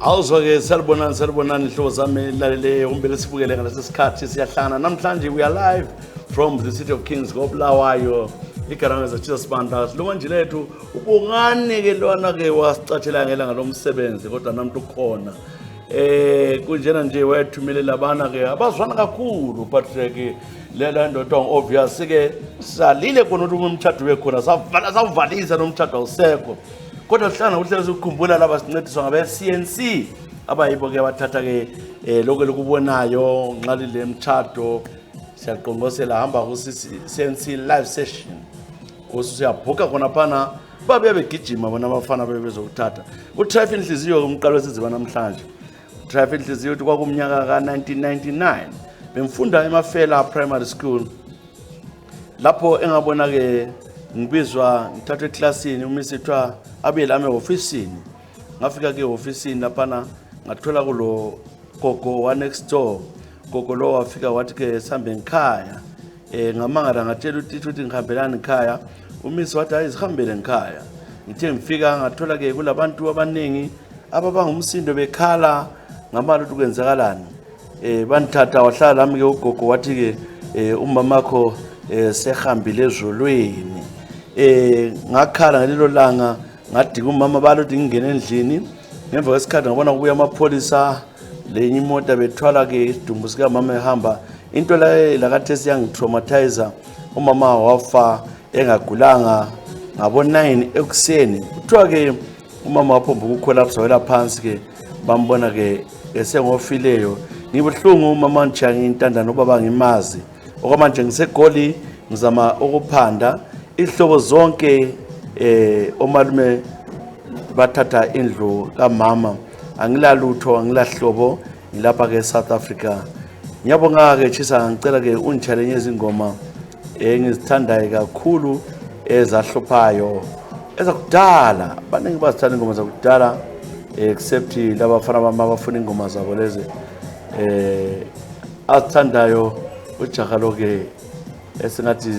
Awuzwa-ke salibonani hlobo zami lalele umbele sibukele ngalesi sikhathi siyahlangana namhlanje. We are live from the city of Kings Bulawayo, igama Jesus Banda. Lo manje lethu ubungani-ke lona-ke wasicatshela ngelanga lomsebenzi kodwa namuntu ukhona. Kunjena nje wayethumelela abana-ke abazwana kakhulu but-ke lela ndoda obvious-ke salile khona ukuthi umtshado wekhona savvalisa nomtshado awusekho. Kodwa sihlangana uhlezi ukukhumbula laba sincediswa ngabe-CNC abayibo-ke abathatha-ke lokho lokubonayo nxa lile mtshado. Siyaqongosela hamba ku-CNC live session usuyabhuka khona phana babuye begijima bona abafana bezokuthatha. uTrife Inhliziyo umqalo wesiziba namhlanje. uTrife Inhliziyo uthi kwakumnyaka ka-1999 bemfunda eMafela Primary School, lapho engabona-ke ngibizwa ngithathwe eklasini umisi ethiwa abuyele ame ofisini. Ngafika-ke ofisini laphana ngathola kulo gogo wa next door. Gogo lo wafika wathi-ke sihambe ngikhaya. Ngamangala ngatshela utitsha ukuthi ngihambelani ngikhaya. Umisi wathi hayi zihambele ngikhaya. Ngithe ngifika ngathola-ke kulabantu abaningi ababangumsindo bekhala ngamali ukuthi kwenzakalani. Banithatha wahlala lami-ke ugogo wathi-ke umamakho sehambile ezulwini. Ngakhala ngalelo langa ngadinga umama balothi ngingene endlini. Ngemva kwesikhathi ngabona kubuya amapholisa lenye imoto bethwala-ke isidumbu sikamama ehamba. Into lakathesi yangitraumatizer. Umama wafa engagulanga ngabo-9 ekuseni. Kuthiwa-ke umama waphomba ukukholapsa wela phansi-ke bambona-ke esengofileyo. Ngibuhlungu umama nje intandane ubaba ngimazi. Okwamanje ngisegoli ngizama ukuphanda ihlobo zonke omalume bathatha indlu kamama. Angilalutho angilahlobo ngilapha-ke South Africa. Ngiyabonga-ke Chisa ngicela-ke ungitshalenye izingoma engizithandayo kakhulu ezahluphayo ezakudala. Abaningi bazithanda ingoma zakudala except laba bafana bami abafuna ingoma zabo lezi azithandayo. Ujaha lo-ke esingathi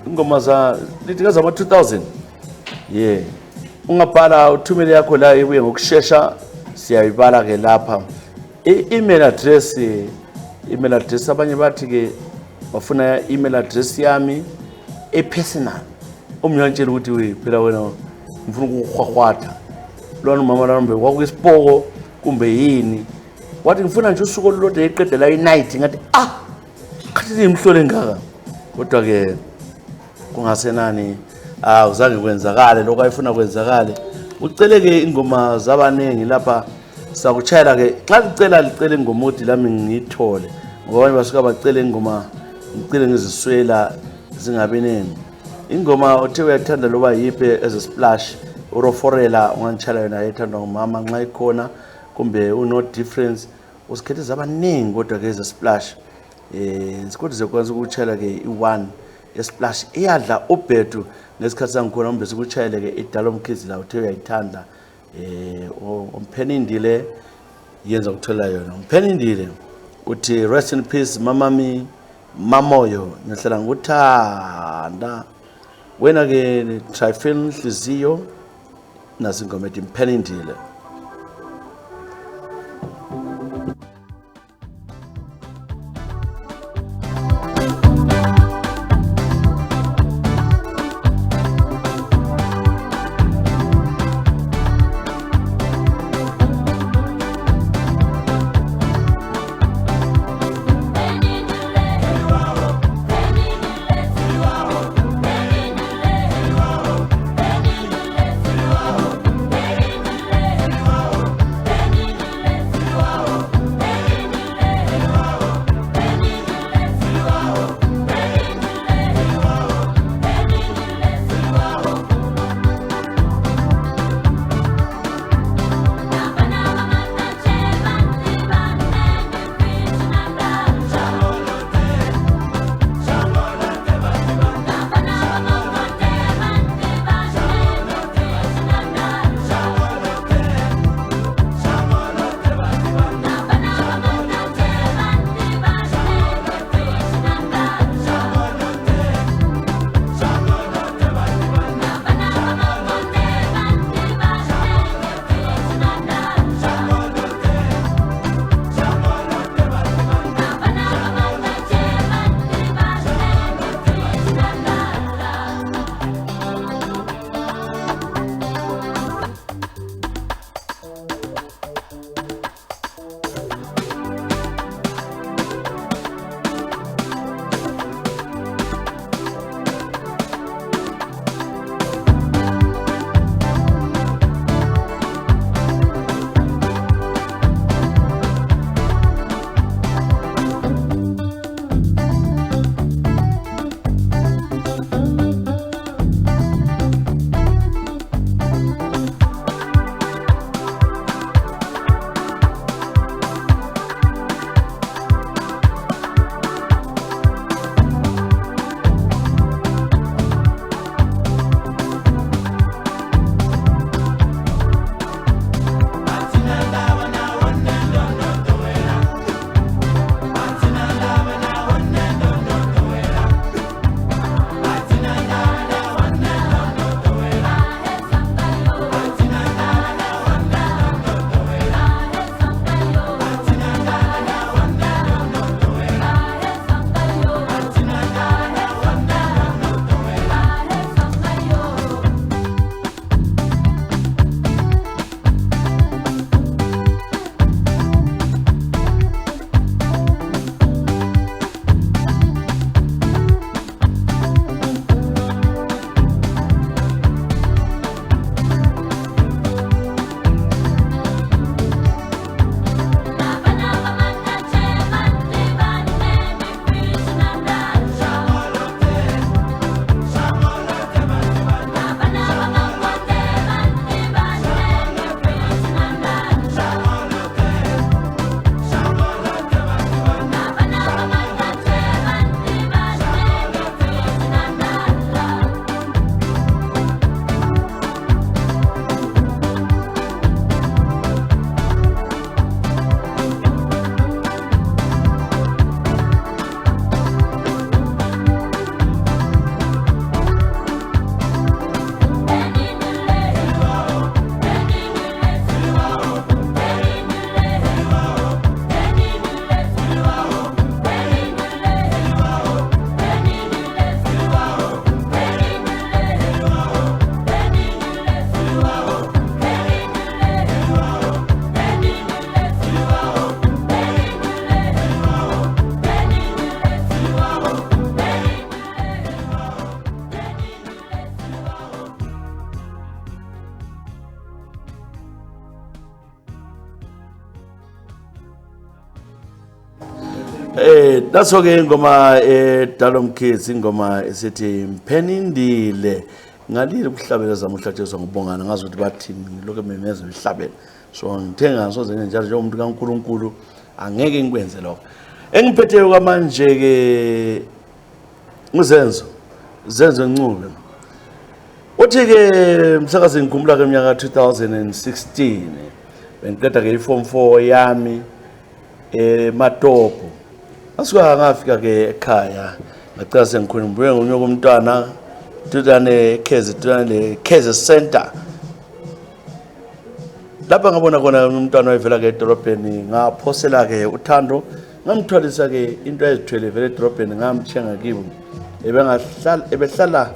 ingoma lithi ngezama-2000 ungabhala uthumele yakho la ibuye ngokushesha siyayibala-ke lapha. I-email address abanye bathi-ke bafuna email address yami personal. Umnyantshela ukuthi phela wena ngifuna ukuhwahwatha lona umama lambe kwakuyisipoko kumbe yini. Wathi ngifuna nje usuku olulodwa eqedela i-night. Ngathi khathi imhlole ngaka. Kodwa-ke kungasenani uzange kwenzakale lokho ayefuna kwenzakale. Ucele-ke ingoma zabaningi lapha sakutshayela-ke. Xa licela ingoma udi lami ngiyithole ngoba abanye basuka bacele ingoma ngicele ngiziswela zingabiningi. Ingoma othe uyathanda loba yiphi eze-splash uroforela ungangitshela yona ethandwa ngumama nxa ikhona kumbe uno difference usikhethe zabaningi kodwa-ke eze-splash. Isikhathi zekwanisa ukutshayela-ke i-1 ye-splash iyadla ubhedu ngesikhathi sangikhona umbe sikutshayele-ke idala umkhizi la uthe uyayithanda. Umphenindile yenza ukuthola yona. Umphenindile uthi rest in peace mamami mamoyo ngihlala ngikuthanda wena-ke Trife Inhliziyo nasingoma ethi Umphenindile. Naso-ke ingoma Dalom Kids ingoma esithi Mphenindile ngalile ukuhlabela zami uhlatshiswa ngubongana ngazi ukuthi bathini lokho memeza ihlabela so ngithenga soze njalo njengomuntu kaNkuluNkulu angeke ngikwenze lokho engiphetheyo kwamanje ke uzenzo Ncube uthi ke msakazi ngikhumbula ke eminyaka 2016 bengiqeda ke iform 4 yami Matopo asuka ngafika ke ekhaya ngacela sengikhona mbuye ngonyoko umntwana tudane Kheze Center lapha ngabona khona umntwana wayevela ke edorobheni ngaphosela ke uThando ngamthwalisa ke into ezithwele vele edorobheni ngamthenga kibo ebehlala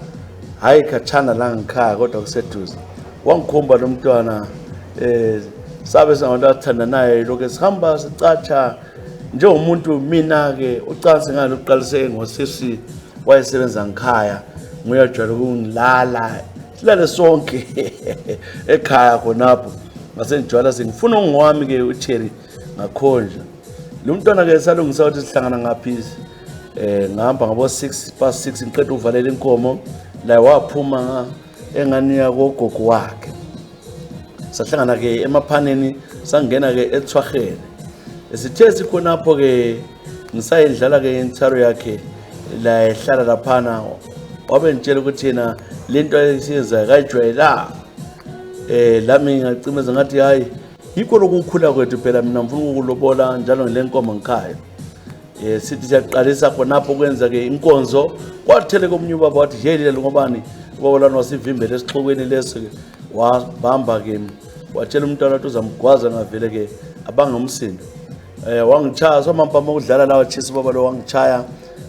hayi khatshana la ngikhaya kodwa kuseduze wangikhomba lo mntwana sabe sangabantu athanda naye lokho sihamba sicatsha njengomuntu mina ke ucansi ngalo uqalise ngosisi wayesebenza ngikhaya nguyajwayela ukungilala silale sonke ekhaya khonapho ngasengijwayela sengifuna ungowami ke uCherry ngakhonja lo mntwana ke salungisa ukuthi sihlangana ngaphi ngihamba ngabo 6:06 ngiqeda uvalela inkomo la waphuma engani yakogogo wakhe sahlangana ke emaphaneni sangena ke eTshwagene esithe sikhonapho ke ngisayidlala ke intsharo yakhe la ehlala laphana wabe ngitshela ukuthi yena lento ayisiyenza kayijwayela lami ngacimeza ngathi hayi yikho lokukhula kwethu phela mina ngifuna ukulobola njalo ngelenkomo ngikhaya sithi siyaqalisa khonapho kwenza ke inkonzo kwathele komnye ubaba wathi yelile ngobani ubaba lana wasivimbele esixhokweni leso ke wabamba ke watshela umntwana ukuthi uzamgwaza ngavele ke abangomsindo wangichaya somampama ukudlala la wachisa ubaba lo wangichaya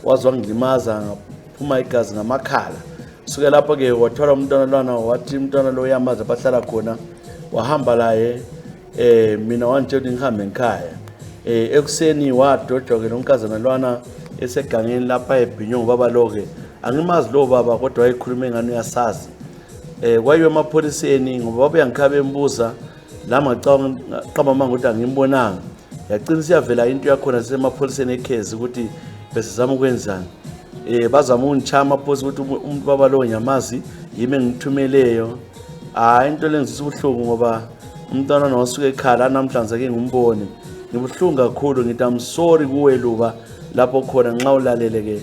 wazi wangilimaza ngaphuma igazi ngamakhala suke lapho ke wathwala umntwana lwana wathi umntwana lo uyamaza bahlala khona wahamba laye mina wantshela ngihambe ngikhaya ekuseni wadodwa ke nonkazana lwana esegangeni lapha eBhinyo ubaba lo ke angimazi lo baba kodwa wayikhuluma engani uyasazi kwayiwe emapholiseni ngoba babuyangikhaba embuza la ngaqamba manga ukuthi angimbonanga yaqinisa yavela into yakhona sisemapholiseni eKhezi ukuthi besizama ukwenzani bazama ungichama amaphosi ukuthi umuntu baba lo nyamazi yimi engithumeleyo into lengizisa ubuhlungu ngoba umntwana nosuke ekhala namhlanje ke ngumboni ngibuhlungu kakhulu ngithi I'm sorry kuwe luba lapho khona nxa ulalele ke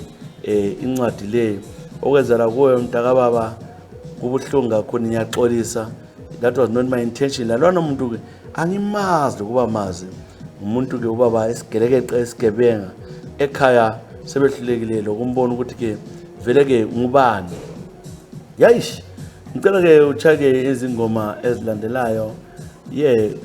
incwadi leyo okwenzela kuwe mntaka baba kubuhlungu kakhulu ngiyaxolisa that was not my intention lalwana umuntu ke angimazi ukuba mazi umuntu ke ubaba esigeleke esigebenga ekhaya sebehlulekile lokumbona ukuthi ke vele ke ngubani yayish ngicela ke uchake izingoma ezilandelayo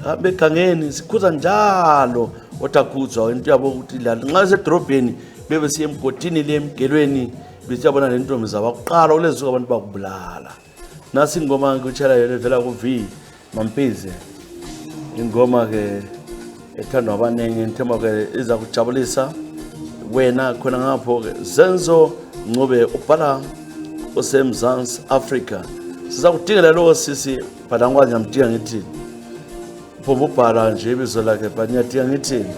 abegangeni sikhuza njalo otakhuzwa into yabo ukuthi la nxa sedrobheni bebe siye emgodini le emgelweni besiyabona le ntombi zabakuqala ulezuka abantu bakubulala nasi ingoma ngikuchela yona vela ku V Mampize ingoma ke ethandwa abaningi ngithemba ke iza kujabulisa wena khona ngapho ke Zenzo Ncube ubhala osemzansi Africa siza kudingela lo sisi bhalangwa nyamdinga ngithi ubhala nje ibizo lakhe banyadinga ngithini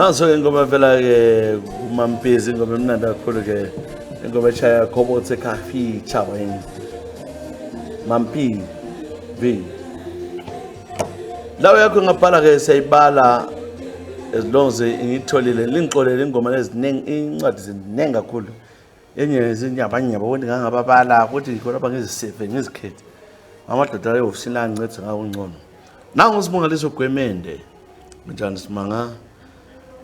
naso-ke ngoba vela ke uMampezi ngoba emnandi kakhulu-ke ngoba eshaya khobotse khafi chaba yini Mampi V lawo yakho ngabhala-ke siyayibala as long as ngitholile lingixolele ingoma eziningi incwadi ziningi kakhulu enye zinyabanyaba wonke ngangababala ukuthi khona bangiziseve ngizikhethe amadoda ayo ofisini la ngincede ngawo ngcono nangu sibongaliso Gwemende njani simanga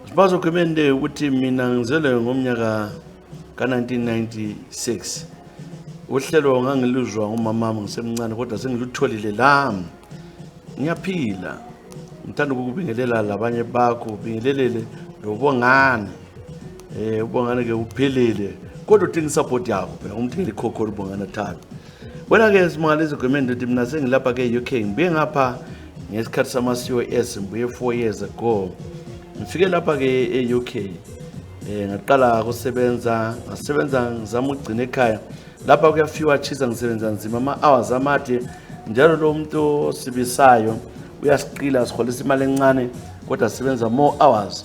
sibazo Gwemende ukuthi mina ngizele ngomnyaka ka1996 uhlelo ngangiluzwa ngumamami ngisemncane kodwa sengilutholile lami ngiyaphila ngithanda ukubingelela labanye bakho ubingelelele lobongane ubongane ke uphelele kodwa udinga support yakho phela umuntu ngelikhokholo ubongane thatha wena ke simangaliso Gwemende ukuthi mina sengilapha ke UK ngibuye ngapha ngesikhathi sama COS ngibuye 4 years ago ngifike lapha ke eUK ngaqala ukusebenza ngizama ukugcina ekhaya lapha kuyafiwa chisa ngisebenza nzima ama-hours amade njalo lo muntu osibisayo uyasiqila siholisa imali encane kodwa sisebenza more hours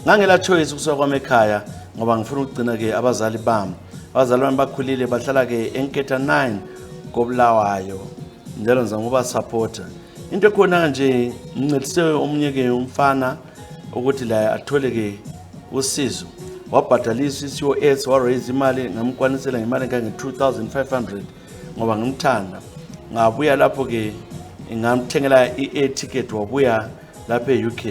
ngangela choice ukusuka kwami ekhaya ngoba ngifuna ukugcina ke abazali bami bakhulile bahlala ke enketha 9 koBulawayo njalo ngizama uba supporter into khona nje ngincedise omunye ke umfana ukuthi la athole ke usizo wabhadalisa iCOS wa raise imali ngamkwanisela ngemali engange 2500 ngoba ngimthanda ngabuya lapho ke ngamthengela i-air ticket wabuya lapha eUK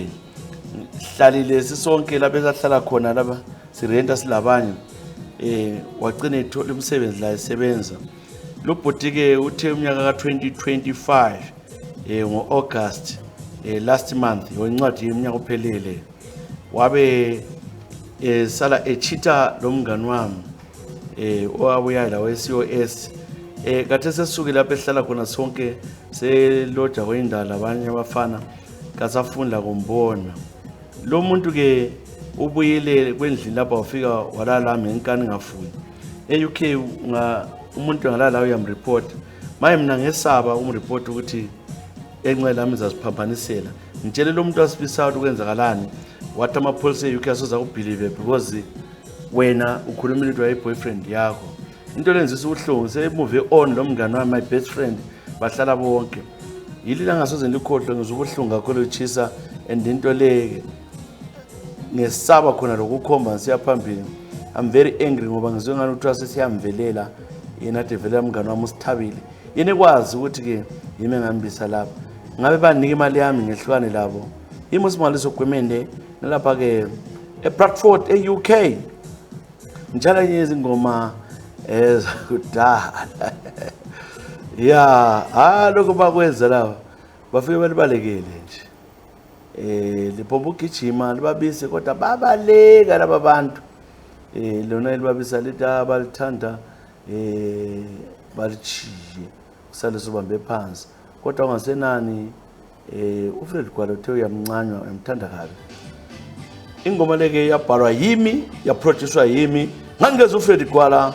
hlalile sisonke lapha esahlala khona lapha sirenta silabanye wagcina ethola umsebenzi la esebenza lo bhoti ke uthe umnyaka ka2025 ngo-August last month yoncwadi yeminyaka ophelele wabe sala echita lo mngani wami owabuya la weCOS kade sesuke lapha ehlala khona sonke seloja kwendala abanye abafana kasafunda kumbona lo muntu ke ubuyele kwendlini lapha wafika walala ngenkani ngafuyi eUK umuntu ngalala uyamreport maye mina ngesaba umreport ukuthi enqela lami izasiphambhanisela ngitshele lo muntu asibisayo ukwenzakalani wathi amapholisa eUK asoza ukubelieve because wena ukhuluma into yayiboyfriend yakho into lenzisa ubuhlungu semove on lo mngane wami my best friend bahlala bonke yilila ngasoze ngikhohlwe ngizobuhlungu kakhulu uchisa and into leke ngesaba khona lokukhomba siyaphambili I'm very angry ngoba ngizwe ngani ukuthi sesiyamvelela yena develela mngane wami usithabile yena ekwazi ukuthi ke yimi ngihambisa lapha ngabe banika imali yami ngehlukane labo imo simangaliso Gwemende nalapha ke eBradford eUK njalo izingoma ezakudala ya lokho bakwenza laba bafike balibalekele nje lipomba ugijima libabise kodwa babaleka laba bantu lona elibabisa lita balithanda balichiye kusale sobambe phansi kodwa ungasenani uFred Gwala uthe uyamncanywa emthanda kabi ingoma leke yabhalwa yimi yaproducewa yimi ngangeza uFred Gwala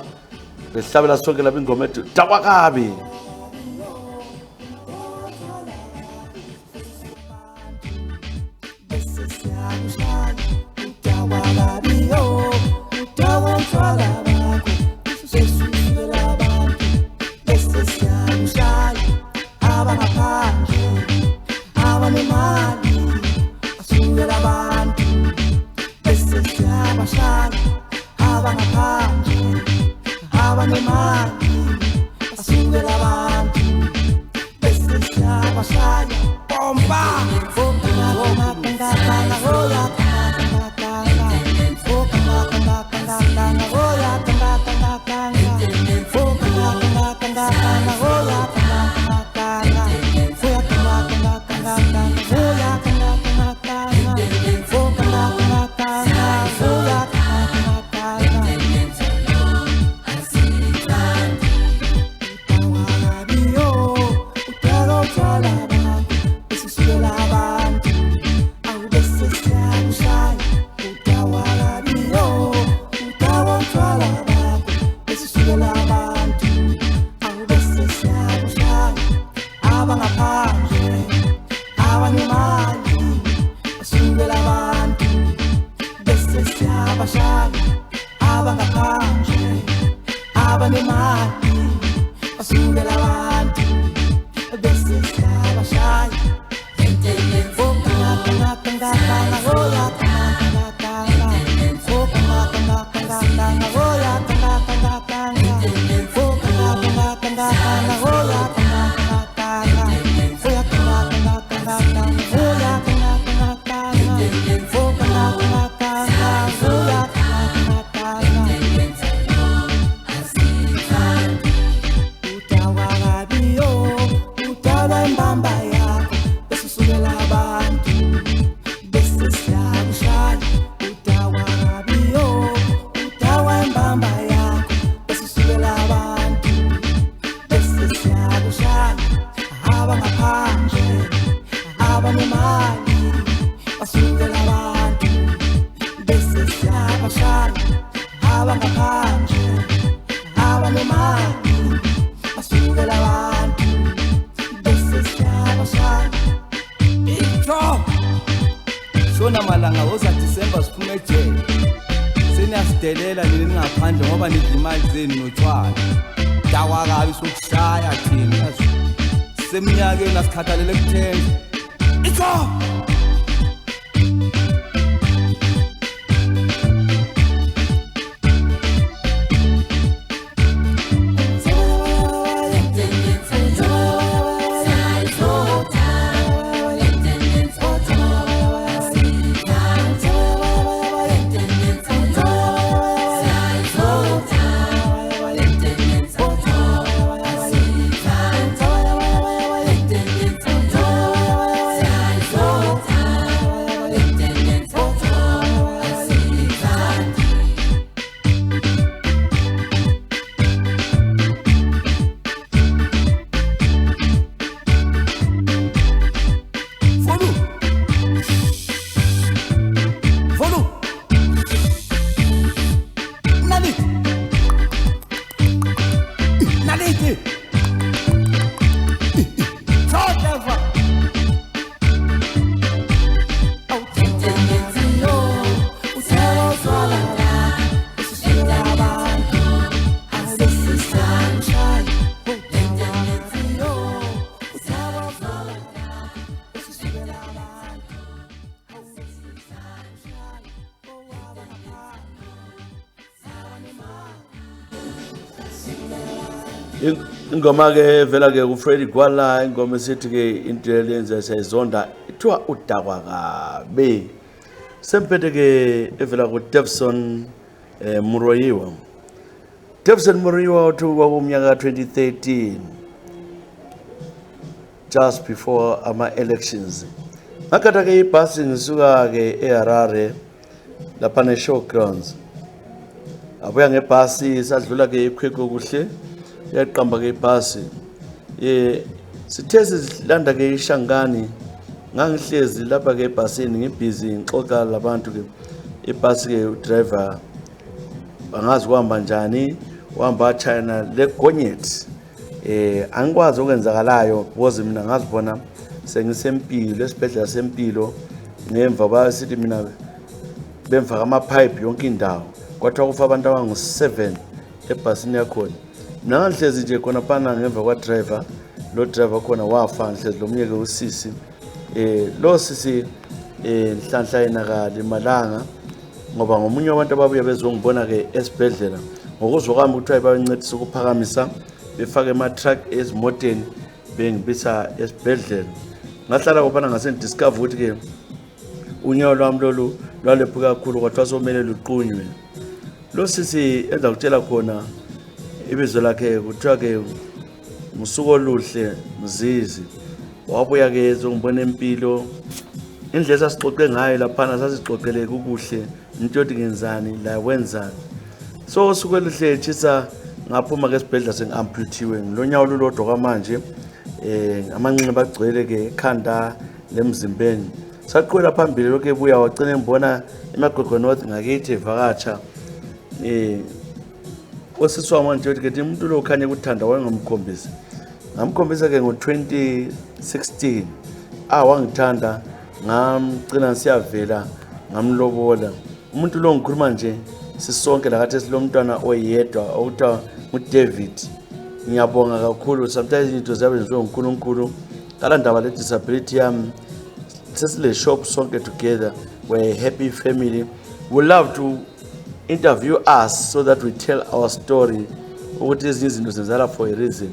behlabela sonke lapha ingoma ethi dakwakabi nemali basukela abantu bese siyabashaya Shona malanga oza December siphume ejele seniyasidelela nini ngaphandle ngoba nidla imali zenu notshwala dawa kabi sokushaya thina semnyakeni asikhathalele kuthenga itho ingoma ke vela ke uFreddy Gwala ingoma esithi ke into elenza sayizonda ithiwa udakwa kabe sempethe ke evela ku Devson Muroyiwa uthi kwakumnyaka 2013 just before ama elections ngakatha ke ibhasi ngisuka ke eHarare lapha ne showgrounds abuya ngebhasi sadlula ke ikhweko kuhle yaqamba ke ibhasi sithe silanda ke iShangani ngangihlezi lapha ke ebhasini ngibhizi ngixoxa labantu ke ibhasi ke udriver angazi kuhamba njani uhamba China leGonyet angikwazi okwenzakalayo because mina ngazibona sengisempilo esibhedlela sempilo ngemva basithi mina bemfaka ama pipe yonke indawo kwathi kufa abantu abangu7 ebhasini yakhona nangihlezi nje khona phana ngemva kwa driver lo driver khona wafa ngihlezi lomunye ke usisi lo sisi nhlanhla yenakala emalanga ngoba ngomunye wabantu ababuya bezongibona ke esibhedlela ngokuzwakami ukuthi bayancedisa ukuphakamisa befake ama truck ezimoteni bengibisa esibhedlela ngahlala kopana ngase discover ukuthi ke unyawo lwami lolu lwalephuka kakhulu kwathi wasomele luqunywe lo sisi enza ukutshela khona ibizo lakhe kuthiwa ke musuku oluhle Mzizi wabuya ke ezongibona empilo indlela sasixoxe ngayo lapha sasixoxele kukuhle into yothi ngenzani la wenzani so usuku oluhle tshisa ngaphuma ke esibhedlela sengamputhiwe ngilonyawo lolodwa kwamanje amancinci bagcwele ke ekhanda lemzimbeni saqhwela phambili lokho ebuya wagcina ngibona emagogonithi ngakithi evakatsha osiswa manje ukuthi ke umuntu lo khanye kuthanda ngamkhombisa ke ngo2016 wangithanda ngamgcina siyavela ngamlobola umuntu lo ngikhuluma nje sisonke lakathi silomntwana oyedwa okuthiwa nguDavid. Ngiyabonga kakhulu. Sometimes into ziyabenziwe nguNkulunkulu. Kala ndaba le disability yami sesile shop sonke together. We're a happy family. We love to interview us so that we tell our story ukuthi ezinye izinto zenzala for a reason.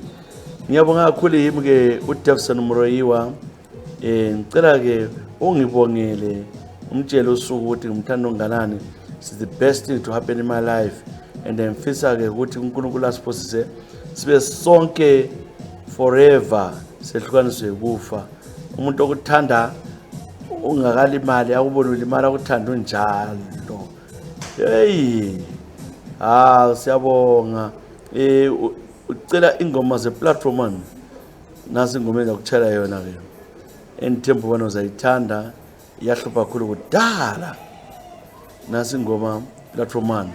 Ngiyabonga kakhulu yimi ke uDevson Mroyiwa. Ngicela ke ungibongele umtshele usuku ukuthi ngimthanda onganani. It's the best thing to happen in my life, and then mfisa ke ukuthi uNkulunkulu asiphosise sibe sonke forever sehlukaniswe ukufa. Umuntu okuthanda ungakalimali akubona ulimala ukuthanda unjalo. Hey, siyabonga. Ucela ingoma ze-platform man nasi ingoma engakuthela yona ke enithemba ubona uzayithanda iyahlupha kakhulu kudala. Nasi ingoma platform man.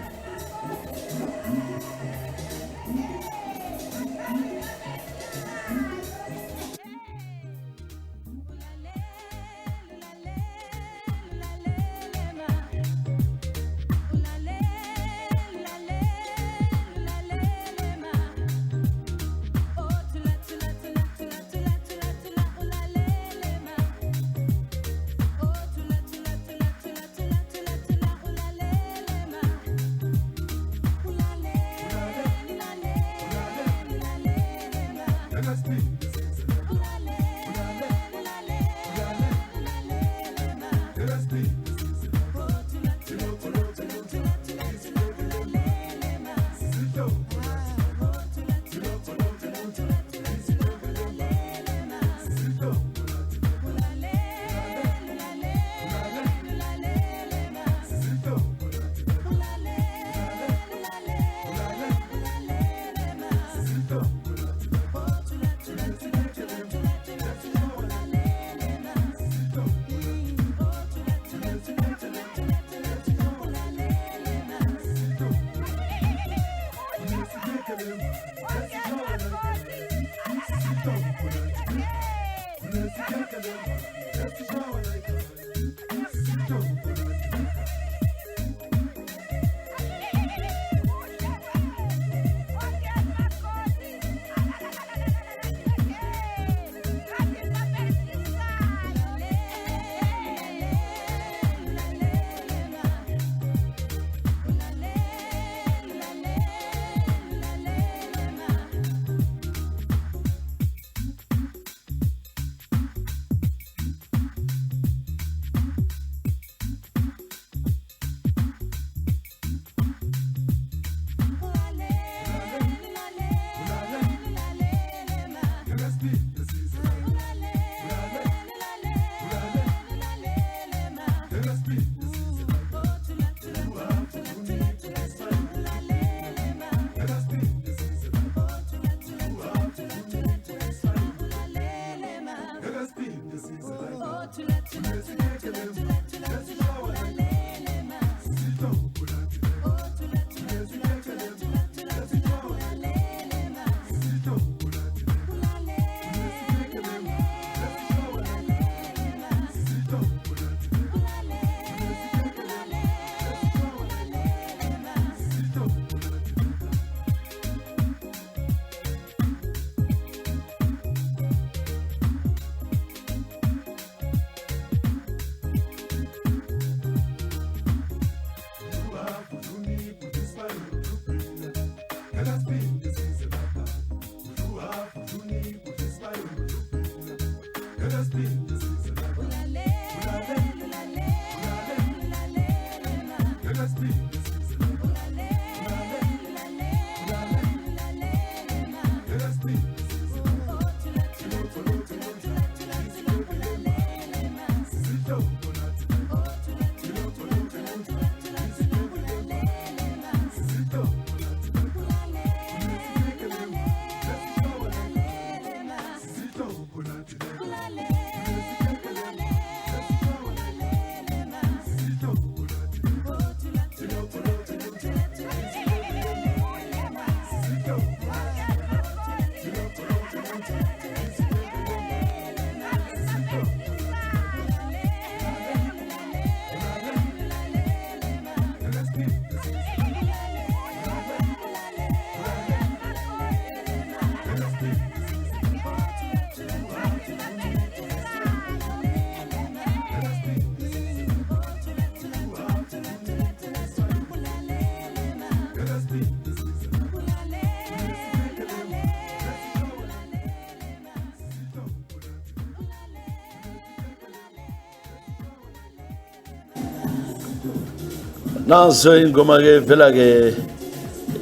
Naso ingoma ke vela ke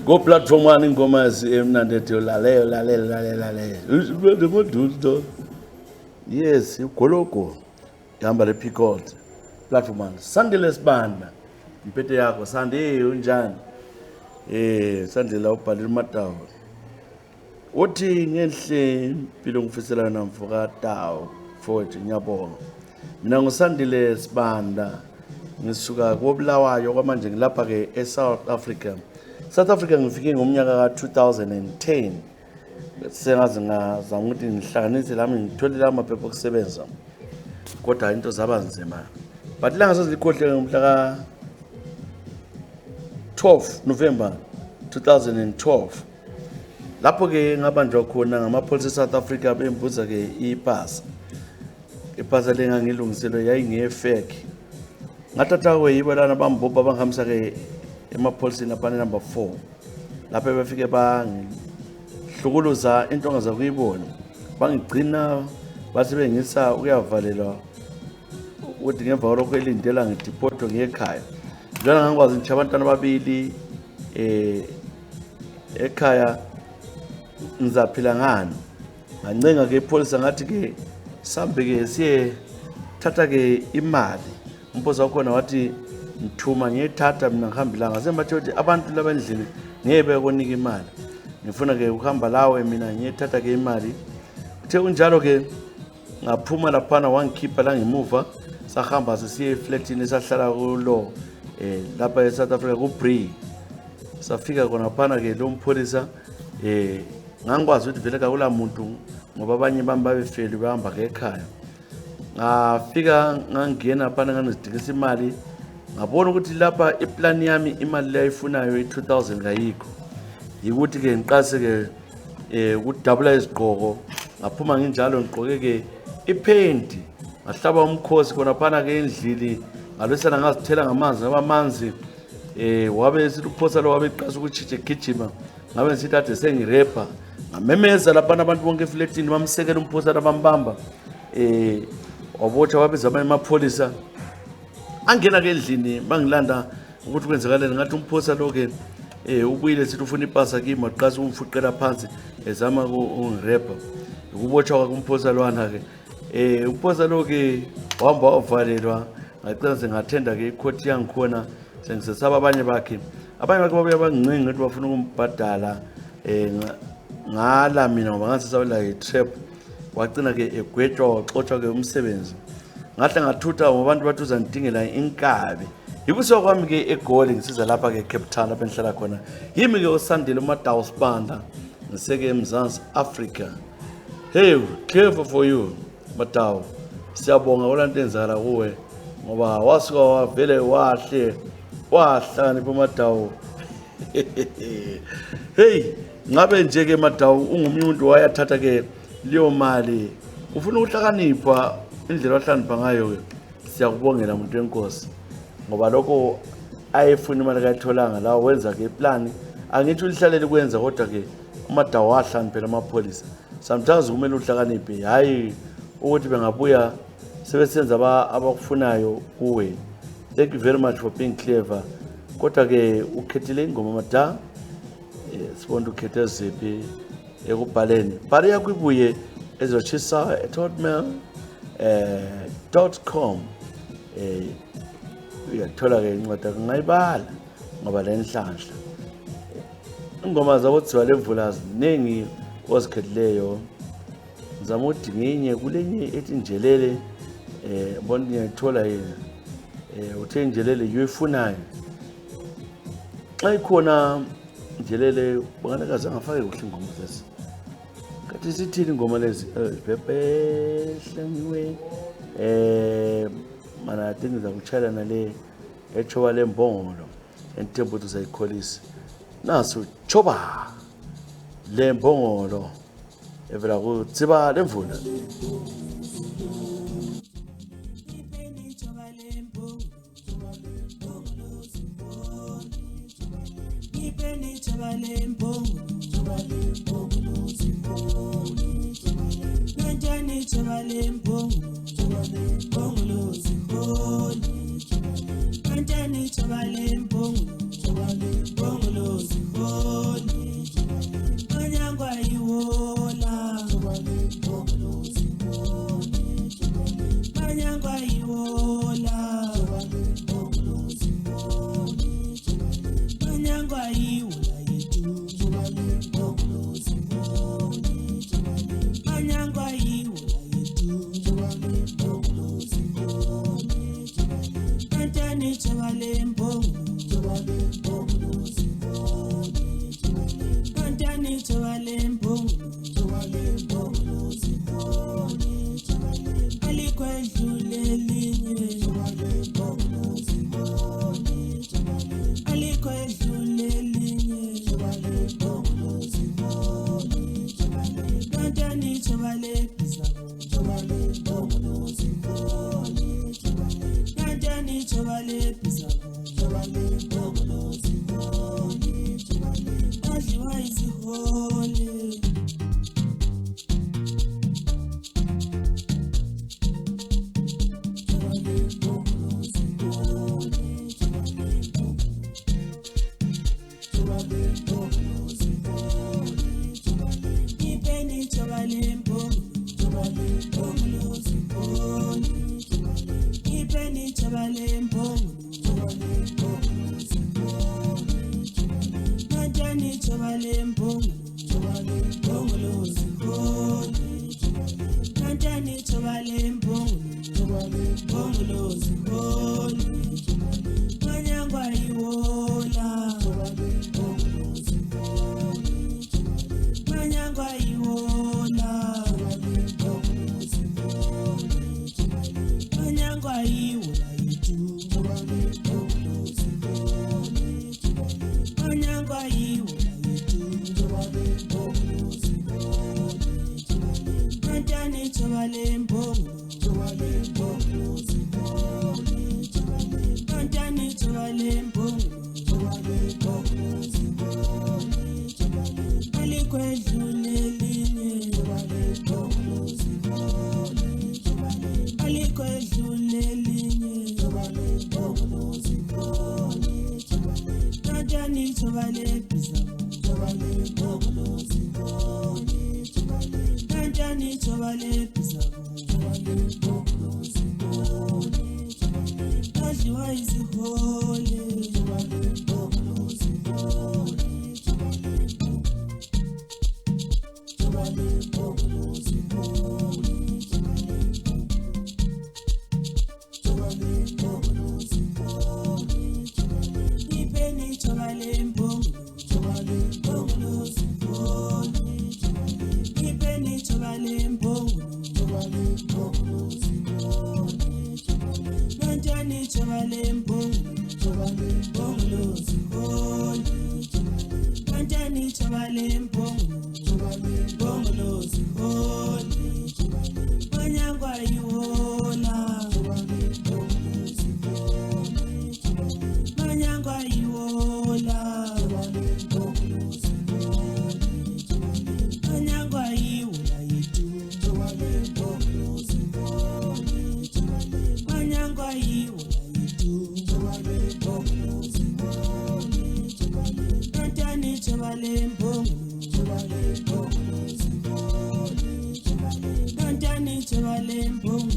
go platform one ingoma emnandi ethi lale yes igologo ihamba le Picot platform one Sandile Sibanda impete yakho Sandi unjani Sandile ubhalile uMatawu uthi ngenhle impilo ngifisela namfuka Tawu mfowethu ngiyabonga mina ngusandile Sibanda ngisuka koBulawayo kwamanje ngilapha ke eSouth Africa. South Africa ngifike ngomnyaka ka2010. Sengaze ngazama ukuthi ngihlanganise lami ngithole la maphepha okusebenza. Kodwa into zaba nzima. But la ngasezikhohle ngomhla ka 12 November 2012. Lapho ke ngabanjwa khona ngamapholisa eSouth Africa bembuza ke iPass. iPass lengangilungiselwe yayingefake. Ngathatha yibo lana bambopha bangihambisa ke emapholiseni apane number 4 lapho befike bangihlukuluza into ongaza kuyibona bangigcina bathi bengisa ukuyavalelwa ukuthi ngemva kwalokho elindela ngidipoto ngekhaya njalo ngangikwazi ngisha abantwana ababili ekhaya ngizaphila ngani ngancenga ke ipolisa ngathi ke sambe ke siye thatha ke imali umposa wakhona wathi ngithuma ngiyethatha mina ngihambila ngasembathe ukuthi abantu labendlini ngebe konika imali ngifuna ke ukuhamba lawe mina ngiyethatha ke imali uthe kunjalo ke ngaphuma laphana wangikhipha la ngemuva sahamba sisiye eflatini esahlala kulo lapha eSouth Africa kuBree safika khona phana ke lo mpholisa ngangikwazi ukuthi vele akula muntu ngoba abanye bami babefeli bahamba ke ekhaya ngafika ngangena phana nganizidingisa imali ngabona ukuthi lapha iplan yami imali leyifunayo i2000 kayikho yikuthi ke ngiqase ke ukudabula izigqoko ngaphuma nginjalo ngiqoke ke ipaint ngahlaba umkhosi khona phana ke endlini ngalwesana ngazithela ngamanzi ngoba amanzi wabe siluphosa lo wabe iqasa ukuthi gijima ngabe ngithi ade sengirepa ngamemeza lapha abantu bonke eflatini bamsekela umphosa labambamba wabotsha wabiza abanye amapholisa angena ke endlini bangilanda ukuthi kwenzakaleni ngathi umphosa lo ke ubuyile sithi ufuna ipasa kimi waqasa umfuqela phansi ezama ungirepa ukubotshwa kwakhe umphosa lwana ke umphosa lo ke wahamba wavalelwa ngacela sengathenda ke icourt yangikhona sengisesaba abanye bakhe babuye bangincenga ukuthi bafuna ukumbhadala ngala mina ngoba ngasesabela itrap wagcina ke egwetshwa waxotsha ke umsebenzi ngahle ngathutha ngobantu bathi uzandingela inkabi yikusuka kwami ke eGoli ngisiza lapha ke Cape Town lapha engihlala khona yimi ke uSandile uMatawu Sibanda ngiseke eMzansi Africa. Hey, clever for you Matawu, siyabonga olanto enzala kuwe ngoba wasuka wavele wahlala eMatawu. Hey, ngabe nje ke Matawu ungumuntu wayathatha ke leyo mali ufuna ukuhlakanipha indlela ohlakanipha ngayo ke siyakubongela umuntu wenkosi ngoba lokho ayefuna imali kayitholanga la wenza ke plan angithi ulihlalele kwenza kodwa ke uMatawu wahlaniphela amapholisa sometimes kumele uhlakaniphe hayi ukuthi bengabuya sebesenza abakufunayo kuwe. Thank you very much for being clever kodwa ke ukhethile ingoma Matawu sibona ukhethe ziphi ekubhaleni bhale yakho ibuye ezochisa@hotmail.com uyathola ke incwadi ngayibala ngoba le nhlanhla ingoma zabo Dziwa Lemvula ziningi ozikhethileyo ngizama ukuthi nginye kulenye ethi njelele bona ngiyathola yini uthe njelele uyifunayo xa ikhona njelele banganakazi angafake kuhle ingoma lezi kathi sithini ingoma lezi pepe hlangiwe mana adinga zakuchela nale echoba lembongolo entembo uzayikholisa naso choba lembongolo evela ku Dziwa Lemvula. Keep chobale mbongo zimboni kanjani chobale mbongo zimboni kanjani chobale mbongo zimboni kanyangwa iwola kanyangwa iwola kanyangwa iwola yetu kanyangwa iwola yetu kanjani chobale mbongo kanjani chobale mbongo alikwedlule linye alikwedlule linye kanjani chobale pisabo kanjani chobale pisabo adliwa izihole ipeni chobale mbongo zimboni ipeni chobale mbongo kanjani chobale mbongo zimboni kanjani chobale mbongo zimboni kanyangwa iwola kanyangwa iwola kanyangwa iwola yetu kanyangwa iwola yetu kanjani chobale mbongo kanjani chobale mbongo alikwedlule linye alikwedlule linye kanjani chobale pisabo kanjani chobale pisabo adliwa izihole ipeni chobale mbongo zimboni ipeni chobale mbongo kanjani chobale mbongo zimboni kanjani chobale mbongo zimboni kanyangwa iwola kanyangwa iwola kanyangwa iwola yetu kanyangwa iwola yetu kanjani chobale mbongo kanjani chobale mbongo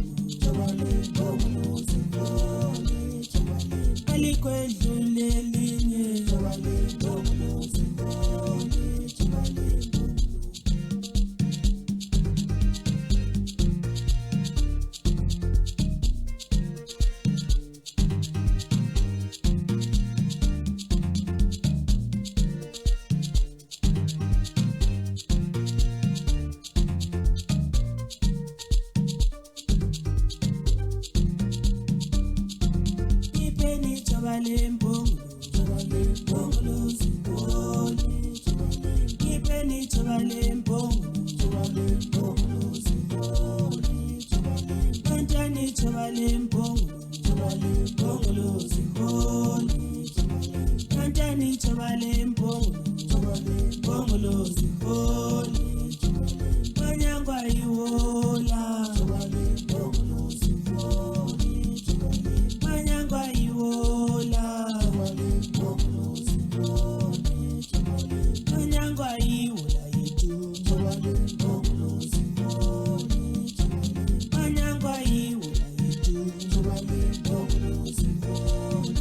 alikwedlule linye ipeni chobale mbongo zimboni ipeni chobale mbongo kanjani chobale mbongo zimboni kanjani chobale mbongo mbongolozi holi manyangwa iwola mbongolozi holi manyangwa iwola mbongolozi holi manyangwa iwola yitu mbongolozi holi manyangwa iwola yitu mbongolozi holi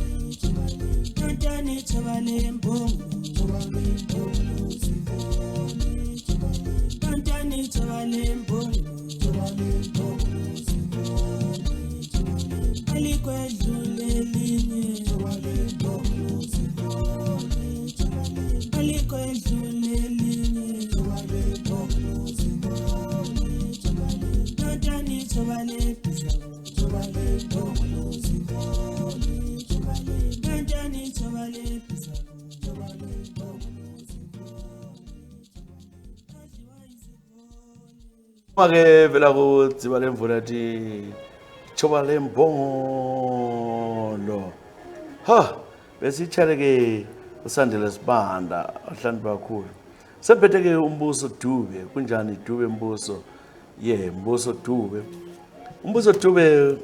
tantani chabale mbongolozi tantani chabale mbongolozi alikwedlule linye alikwedlule linye tantani chabale pisa tantani chabale pisa Make vela ku dziva lemvula ti choba lembongolo ha besichaleke usandile sibanda ahlandi bakhulu sephethe umbuso Dube kunjani Dube mbuso mbuso Dube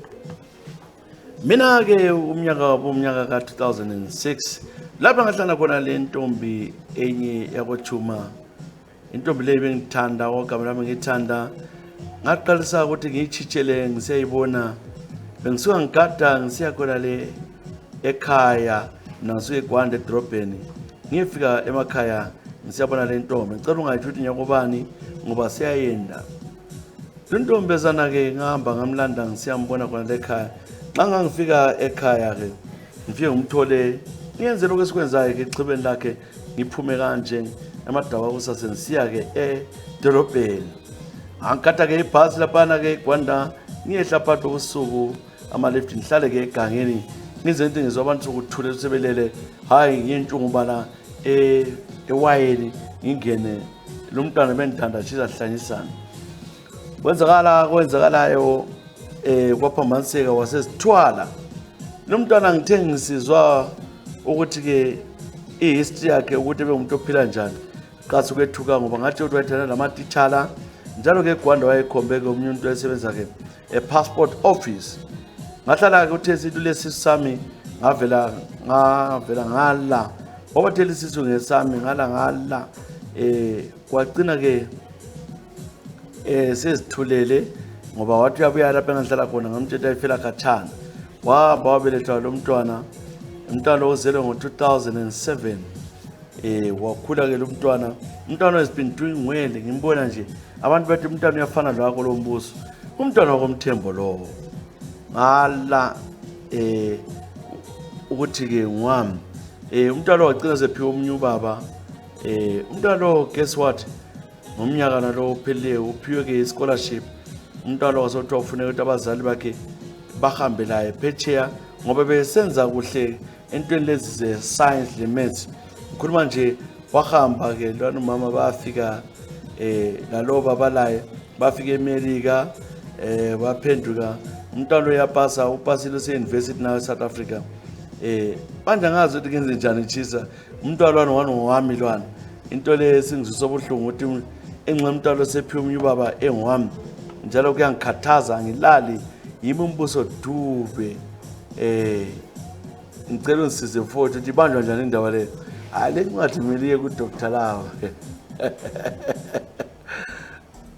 mina ke umnyaka ka 2006 lapha ngahlala khona le ntombi enye yakochuma intombi leyo bengithanda ogama lami ngithanda ngaqalisa ukuthi ngiyichitshele ngisiyayibona bengisuka ngigada ngisiya khona le ekhaya naso eGwanda edrobheni ngifika emakhaya ngisiyabona le ntombi ngicela ungayitsho ukuthi nyakubani ngoba siyayenda intombezana ke ngihamba ngamlanda ngisiyambona khona le ekhaya xa ngangifika ekhaya ke ngifike ngimthole ngiyenzela okwesikwenzayo ke echibeni lakhe ngiphume kanje amadawa kusasensiya ke edorobheni angikata ke ibhasi lapana ke eGwanda ngiyehla phakathi kosuku ama-left ngihlale ke egangeni ngizenze ngizwa abantu ukuthule sebelele hayi ngiyentshungubala ewayeni ngingene lo mntwana bengithanda shiza sihlanyisana kwenzakalayo kwaphambaniseka wasesithwala lo mntwana ngithe ngisizwa ukuthi ke ihistory yakhe ukuthi bengumuntu ophila njani qase kwethuka ngoba ngathi wayethana namatitshala njalo ke eGwanda wayekhombe ke umuntu osebenza ke passport office ngahlala ke uthe sithi lesisu sami ngavela ngala wabathela isisu ngesami ngala kwagcina ke sezithulele ngoba wathi uyabuya lapha engihlala khona ngamtshela ifela khathana wabelethwa lo mntwana umntwana ozelwe ngo-2007 wakhula ke lo mntwana has been doing well ngimbona nje abantu bathi umntwana uyafana lwakho lo mbuso umntwana wakomthembo lowo ngala ukuthi ke ngwami umntwana wagcina sephiwe omunye ubaba umntwana lo guess what ngomnyaka nalo uphelileyo uphiwe ke scholarship umntwana wasothiwa ufuneka ukuthi abazali bakhe bahambe laye phetsheya ngoba besenza kuhle entweni lezi ze-science le-maths ngikhuluma nje wahamba ke lwana umama bafika nalo baba laye bafika eMelika baphenduka umntwana lo yapasa upasile ese-university nayo eSouth Africa manje angazi ukuthi kenze njani chisa umntwana lwana wami lwana into le singizwisa obuhlungu ukuthi engxe umntwana sephiwe omunye ubaba engwami njalo kuyangikhathaza ngilali yimi umbuso Dube ngicela ungisize mfowethu ukuthi ibanjwa njani indaba le le ncwadi kumele ku Dr. Lawa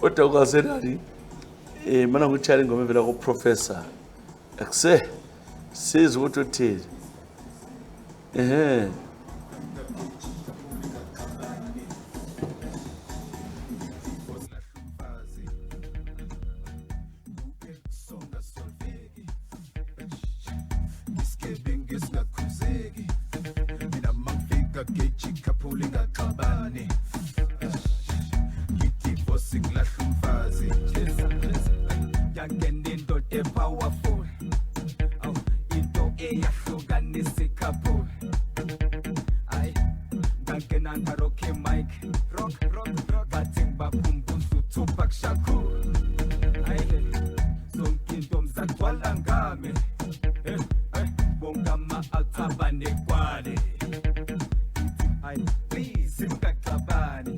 kodwa kwasenani mana ngutshela ingoma evela ku professor akuse sizwe ukuthi uthini powerful. Into eyahlukanisa couple. Ay, ngangena rock mic. Rock. Bathi ngibakhumbuza Tupac Shakur. Ay, zonke into mzagcwala ngami. Bonke ama-altabane kwale. Ay, please, ungaxabani.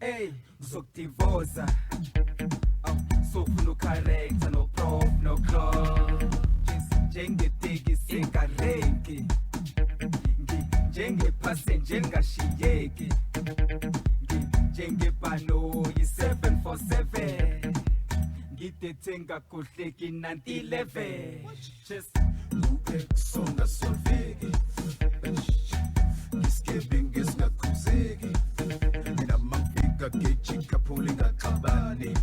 Ey, ngizokutivoza. Sofuna character no prof no club. Njengeteki sengarenki. Njengepassenger ngashiyeki. Njengebhanoyi 747. Ngidethenga kuhleki 911. Just songa solveki iskebing isingaqhubuzeki mina mangifika gejika phuli ngaxabani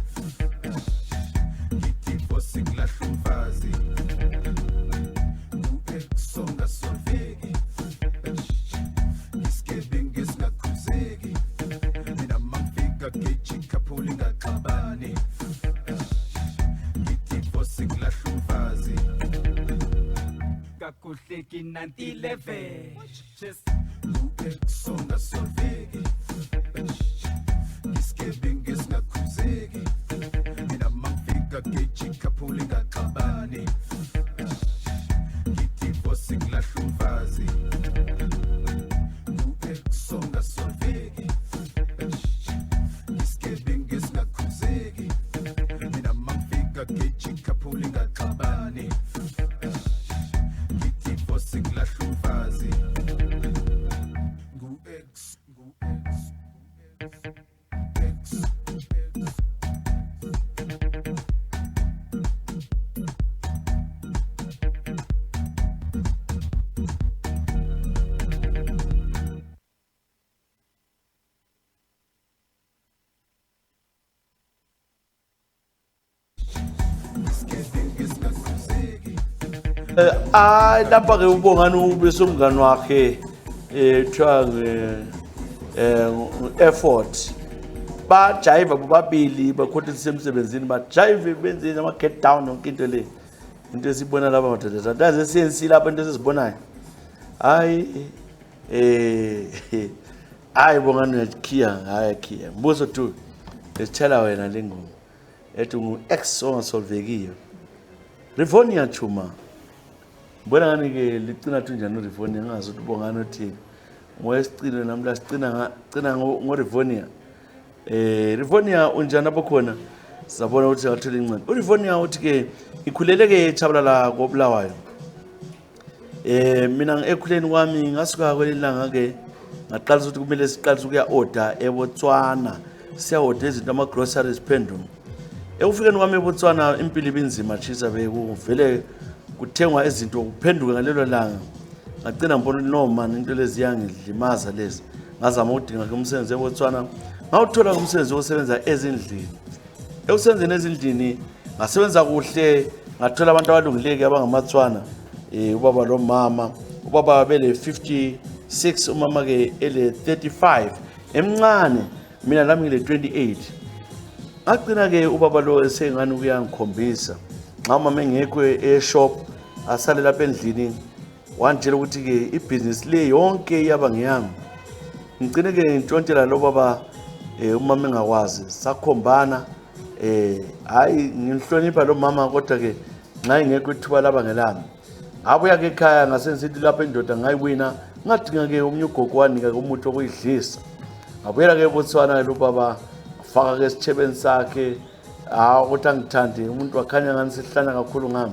ngidivose ngilahla umfazi songa solveki iskebing isingaqhubuzeki mina mangifika gejika phuli ngaxabani ngidivose ngilahla umfazi kakuhleki 911. Just songa solveki iskebing isingaqhubuzeki mina mangifika gejika phuli ngaxabani ngidivose ngilahla umfazi songa solveki iskebing isingaqhubuzeki mina mangifika gejika phuli ngaxabani ngidivose ngilahla umfazi ngu-X lapha ke ubongani ubese umngani wakhe kuthiwa effort bajayiva bobabili bakhothisa emsebenzini bajayive benze ama get down yonke into le into esibona lapha madoda ndaze sensi lapha into esizibonayo hayi bongani uyakhiya hayi khiya mbuzo tu esitshela wena le ngoma ethi ngu-X ongasolvekiyo Rivonia Chuma bona ngani ke licina tunjani uRivonia ngazi ukuthi ubongani uthini ngoyesicino namhla sicina ngoRivonia Rivonia unjani apho khona sizabona ukuthi athola incwadi uRivonia uthi ke ikhuleleke eTshabalala koBulawayo mina ekhuleni kwami ngasuka kwelilanga ke ngaqalisa ukuthi kumele siqalise ukuya order eBotswana siya order izinto ama groceries pendulum ekufikeni kwami eBotswana impilo ibinzima chisa bekuvele kuthengwa izinto kuphenduka ngalelo langa ngacina mbona no man into lezi yangidlimaza lezi ngazama ukudinga umsebenzi eBotswana ngawuthola umsebenzi wokusebenza ezindlini ekusebenzeni ezindlini ngasebenza kuhle ngathola abantu abalungileke abangamatswana ubaba lo mama ubaba bele 56 umama ke ele 35 emncane mina lami ngile 28 ngacina ke ubaba lo esengani kuyangikhombisa nxa mama engekho e-shop asale lapha endlini wantshela ukuthi ke ibusiness le yonke yaba ngiyami ngicine ke ntshontshela lo baba umama engakwazi sakhombana hayi ngimhlonipha lo mama kodwa ke nxa ingekho ithuba laba ngelami abuya ke ekhaya ngasenzisithi lapha indoda ngayiwina ngadinga ke umnye ugogo wanika umuthi wokuyidlisa ngabuyela ke eBotswana lo baba faka ke esitshebeni sakhe ukuthi angithandi umuntu wakhanya ngani sihlana kakhulu ngami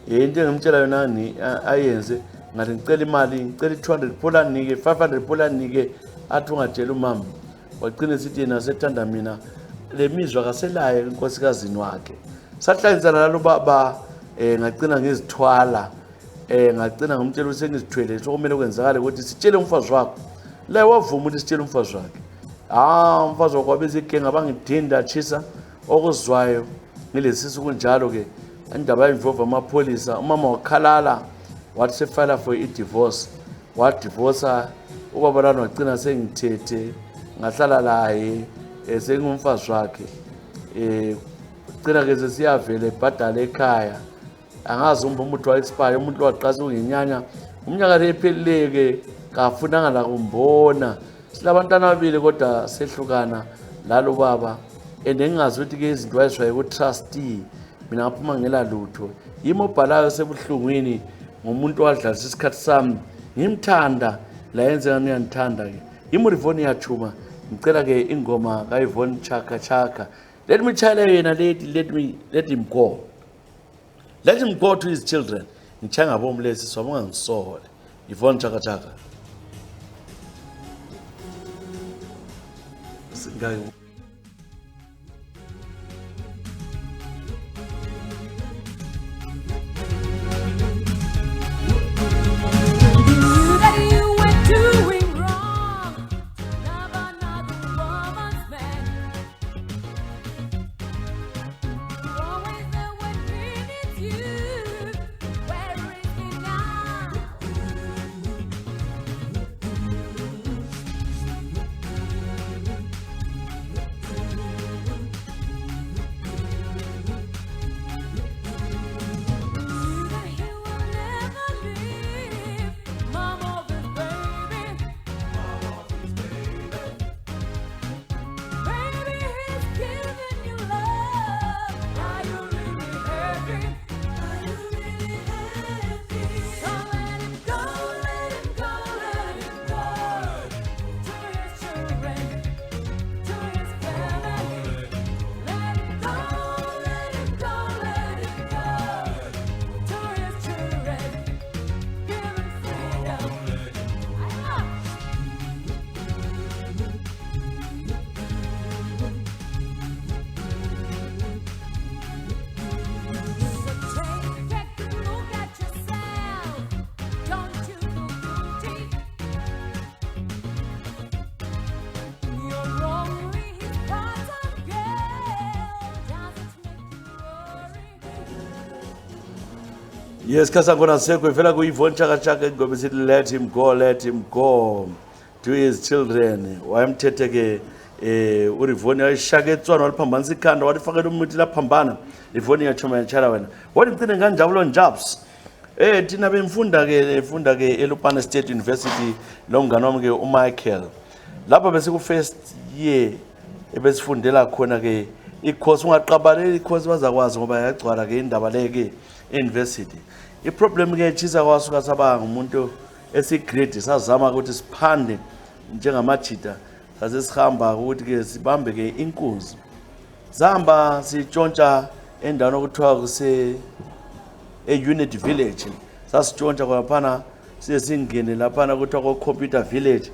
into engimtshela yona ni ayenze ngathi ngicela imali ngicela 200 phola nike 500 phola nike athi ungatshela umama wagcina sithi yena sethanda mina le mizwa kaselaye inkosikazi wakhe sahlalisana nalo baba ngagcina ngizithwala ngagcina ngomtshela ukuthi sengizithwele sokumele kwenzakala ukuthi sitshele umfazi wakho la wavuma ukuthi sitshele umfazi wakhe umfazi wakho wabezigenga bangidinda chisa okuzwayo ngilesisi kunjalo ke indaba involve amapholisa umama wakhalala wathi sefile for i-divorce wadivorsa ubaba lana wagcina sengithethe ngahlala laye sengumfazi wakhe ugcina ke sesiyavela ebhadala ekhaya angazi umuntu wa-expire umuntu waqasa ungenyanya umnyaka lephelileke kafunanga la kumbona silabantwana ababili kodwa sehlukana lalo baba engingazi ukuthi ke izinto wayiswaye ku-trustee mina ngaphuma ngela lutho yimo obhalayo sebuhlungwini ngomuntu wadlalisa isikhathi sami ngimthanda la yenze ngani uyandithanda ke yimo Rivonia Chuma ngicela ke ingoma kaYvonne Chaka Chaka. Let me tell yena let him go. Let him go to his children. Ngichanga bomlesi swabonga ngisole. Yvonne Chaka Chaka. Singayi Yes, kasangona sekwe vela ku Yvonne Chaka Chaka ngoba sithi let him go to his children. Wayemthethe ke uRivoni ayishaketswana waliphambanisa ikhanda walifakela umuthi laphambana. Yvonne yachoma yachala wena. Wathi ngicine kanjalo njabs. Thina bemfunda ke eLupane State University lo mngane wami ke uMichael. Lapha bese ku first year ebesifundela khona ke i-course ungaqabaleli i-course bazakwazi ngoba yagcwala ke indaba leke university. I-problem ke chisa kwasuka sabanga umuntu esigrade sazama ukuthi siphande njengamajita sasesihamba ukuthi ke sibambe ke inkunzi. Zamba sitshontsha endaweni okuthiwa kuse Unity Village. Sasitshontsha kwaphana siye singene laphana kuthiwa ko Computer Village.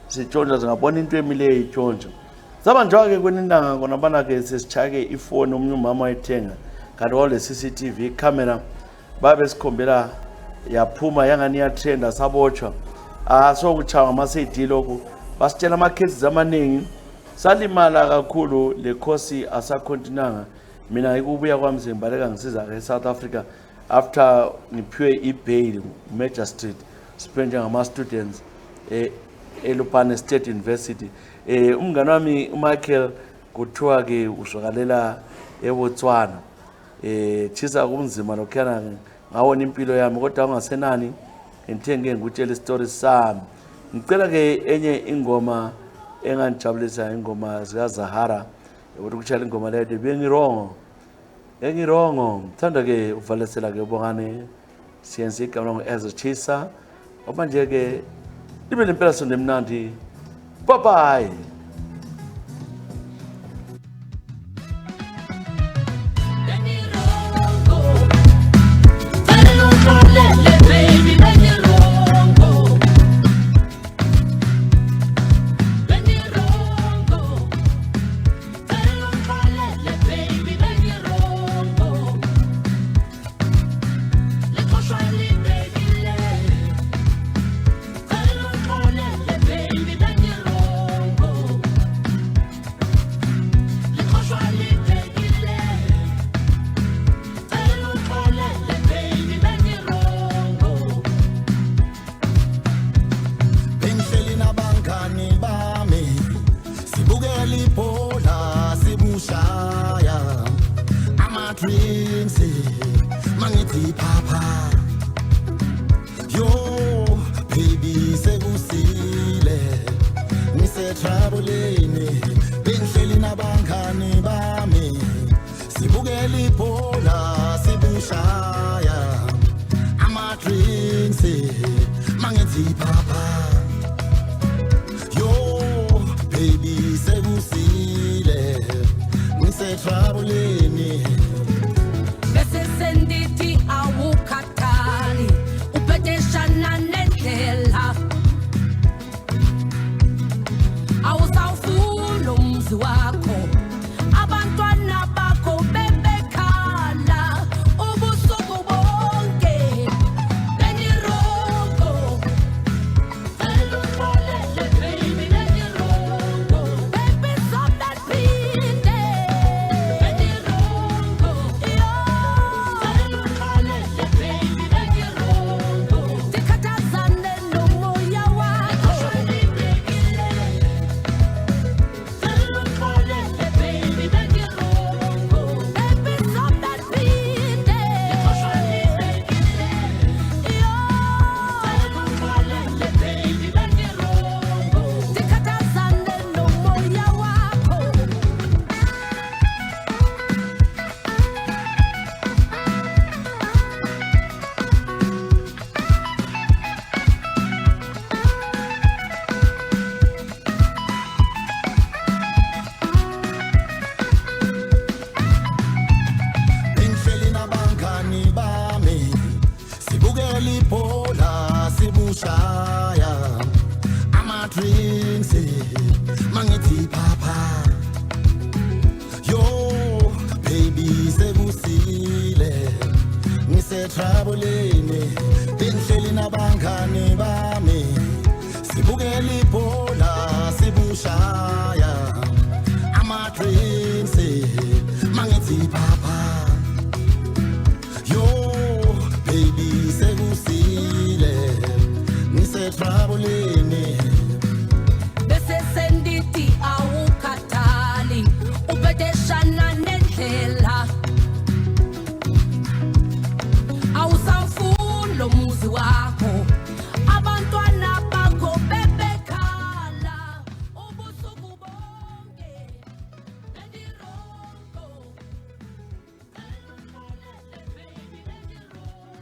Sitshontsha singabona into emileyo itshontsha. Saba njalo ke kwenindanga kona bana ke sesichake ifone omunye umama ayithenga. Kanti wale CCTV camera babe sikhombela yaphuma yangani ya trenda sabotshwa. So kuchawa masidi lokho basitshela ama cases amaningi. Salimala kakhulu le khosi asakontinanga. Mina ikubuya kwami sembaleka ngisiza ke South Africa after ngiphiwe ibail Major Street spend ngama students eLupane State University. Umngane wami uMichael kuthiwa ke uswakalela eBotswana. Chisa kunzima lokhana ngawona impilo yami kodwa ungasenani ngithenge ngikutshela istory sami. Ngicela ke enye ingoma engangijabulisa ingoma zika Zahara ukuthi kuchela ingoma leyo bengirongo. Engirongo ngithanda ke uvalesela ke bongane siyenze igama ngo Ezra Chisa. Manje ke libe lempela sonde mnandi. Bye bye. Baby ushaya ama drinks mangithi papa